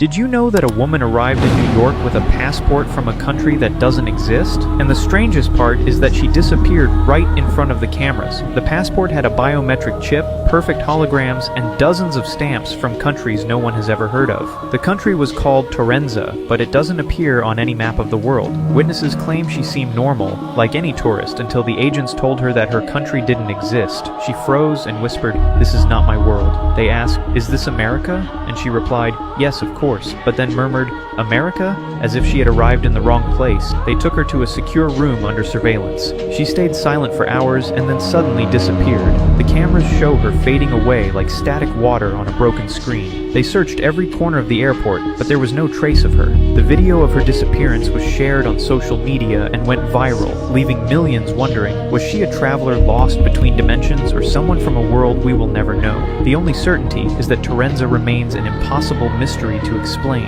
Did you know that a woman arrived in New York with a passport from a country that doesn't exist? And the strangest part is that she disappeared right in front of the cameras. The passport had a biometric chip, perfect holograms, and dozens of stamps from countries no one has ever heard of. The country was called Torenza, but it doesn't appear on any map of the world. Witnesses claim she seemed normal, like any tourist, until the agents told her that her country didn't exist. She froze and whispered, "This is not my world." They asked, "Is this America?" And she replied, "Yes, of course," but then murmured, "America?" as if she had arrived in the wrong place. They took her to a secure room under surveillance. She stayed silent for hours and then suddenly disappeared. The cameras show her fading away like static water on a broken screen. They searched every corner of the airport, but there was no trace of her. The video of her disappearance was shared on social media and went viral, leaving millions wondering, was she a traveler lost between dimensions or someone from a world we will never know? The only certainty is that Torenza remains an impossible mystery to explain.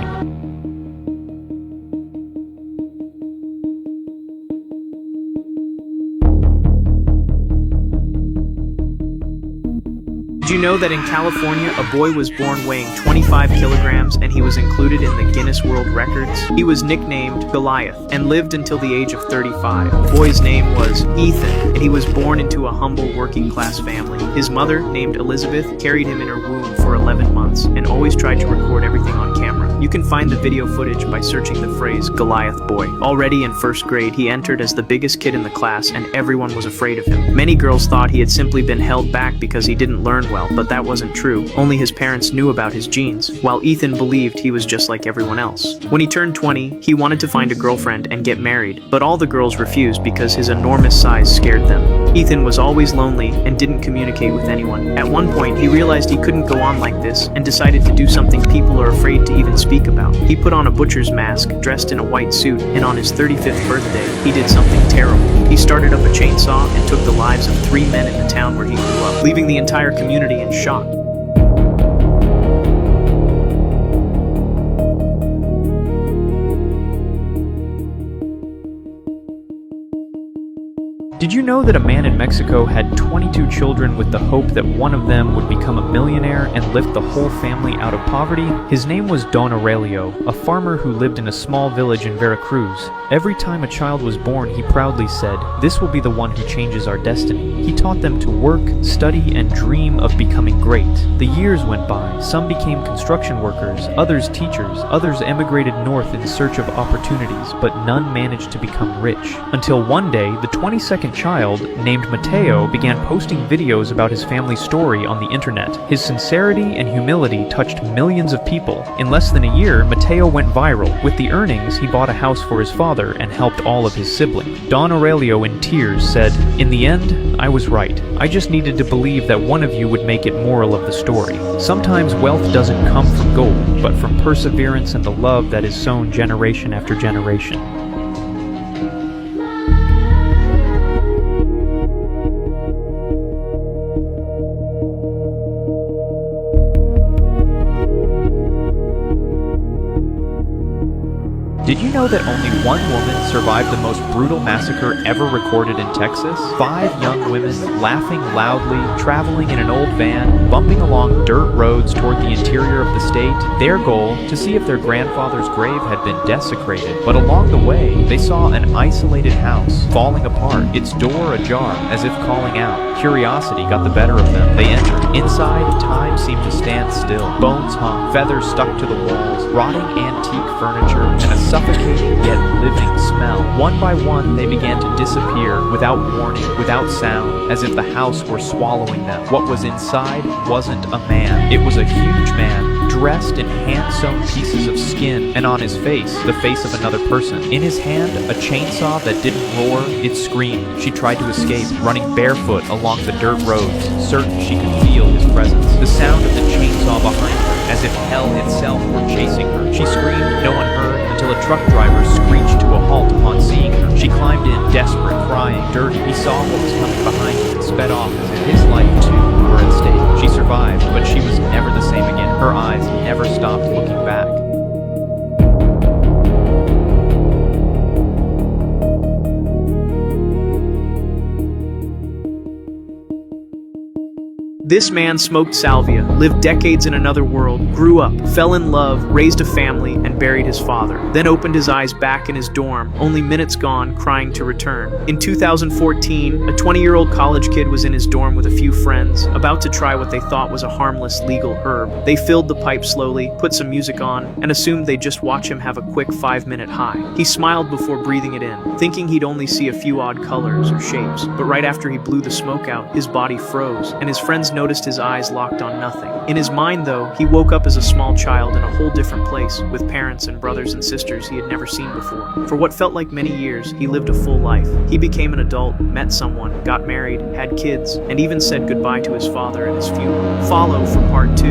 Did you know that in California, a boy was born weighing 25 kilograms and he was included in the Guinness World Records? He was nicknamed Goliath and lived until the age of 35. The boy's name was Ethan, and he was born into a humble working-class family. His mother, named Elizabeth, carried him in her womb for 11 months and always tried to record everything on camera. You can find the video footage by searching the phrase Goliath boy. Already in first grade, he entered as the biggest kid in the class and everyone was afraid of him. Many girls thought he had simply been held back because he didn't learn well, but that wasn't true. Only his parents knew about his genes, while Ethan believed he was just like everyone else. When he turned 20, he wanted to find a girlfriend and get married, but all the girls refused because his enormous size scared them. Ethan was always lonely and didn't communicate with anyone. At one point, he realized he couldn't go on like this and decided to do something people are afraid to even speak about. He put on a butcher's mask, dressed in a white suit, and on his 35th birthday, he did something terrible. He started up a chainsaw and took the lives of 3 men in the town where he grew up, leaving the entire community in shock. Did you know that a man in Mexico had 22 children with the hope that one of them would become a millionaire and lift the whole family out of poverty? His name was Don Aurelio, a farmer who lived in a small village in Veracruz. Every time a child was born, he proudly said, "This will be the one who changes our destiny." He taught them to work, study, and dream of becoming great. The years went by. Some became construction workers, others teachers, others emigrated north in search of opportunities, but none managed to become rich. Until one day, the 22nd child, named Mateo, began posting videos about his family's story on the internet. His sincerity and humility touched millions of people. In less than a year, Mateo went viral. With the earnings, he bought a house for his father and helped all of his siblings. Don Aurelio, in tears, said, "In the end, I was right. I just needed to believe that one of you would make it moral of the story. Sometimes wealth doesn't come from gold, but from perseverance and the love that is sown generation after generation." Did you know that only one woman survived the most brutal massacre ever recorded in Texas? 5 young women, laughing loudly, traveling in an old van, bumping along dirt roads toward the interior of the state. Their goal, to see if their grandfather's grave had been desecrated. But along the way, they saw an isolated house falling apart, its door ajar, as if calling out. Curiosity got the better of them. They entered. Inside, time seemed to stand still. Bones hung, feathers stuck to the walls, rotting antique furniture, and a suffocating yet living smell. One by one, they began to disappear without warning, without sound, as if the house were swallowing them. What was inside wasn't a man. It was a huge man, dressed in hand-sewn pieces of skin, and on his face, the face of another person. In his hand, a chainsaw that didn't roar, it screamed. She tried to escape, running barefoot along the dirt roads, certain she could feel his presence. The sound of the chainsaw behind her, as if hell itself were chasing her. She screamed, no one heard, until a truck driver screeched to a halt upon seeing her. She climbed in, desperate, crying, dirty. He saw what was coming behind him and sped off as if his life too were at stake. She survived, but she was never the same again. Her eyes never stopped looking back. This man smoked salvia, lived decades in another world, grew up, fell in love, raised a family, and buried his father. Then opened his eyes back in his dorm, only minutes gone, crying to return. In 2014, a 20-year-old college kid was in his dorm with a few friends, about to try what they thought was a harmless legal herb. They filled the pipe slowly, put some music on, and assumed they'd just watch him have a quick 5-minute high. He smiled before breathing it in, thinking he'd only see a few odd colors or shapes. But right after he blew the smoke out, his body froze, and his friends noticed his eyes locked on nothing. In his mind, though, he woke up as a small child in a whole different place, with parents and brothers and sisters he had never seen before. For what felt like many years, he lived a full life. He became an adult, met someone, got married, had kids, and even said goodbye to his father at his funeral. Follow for part 2.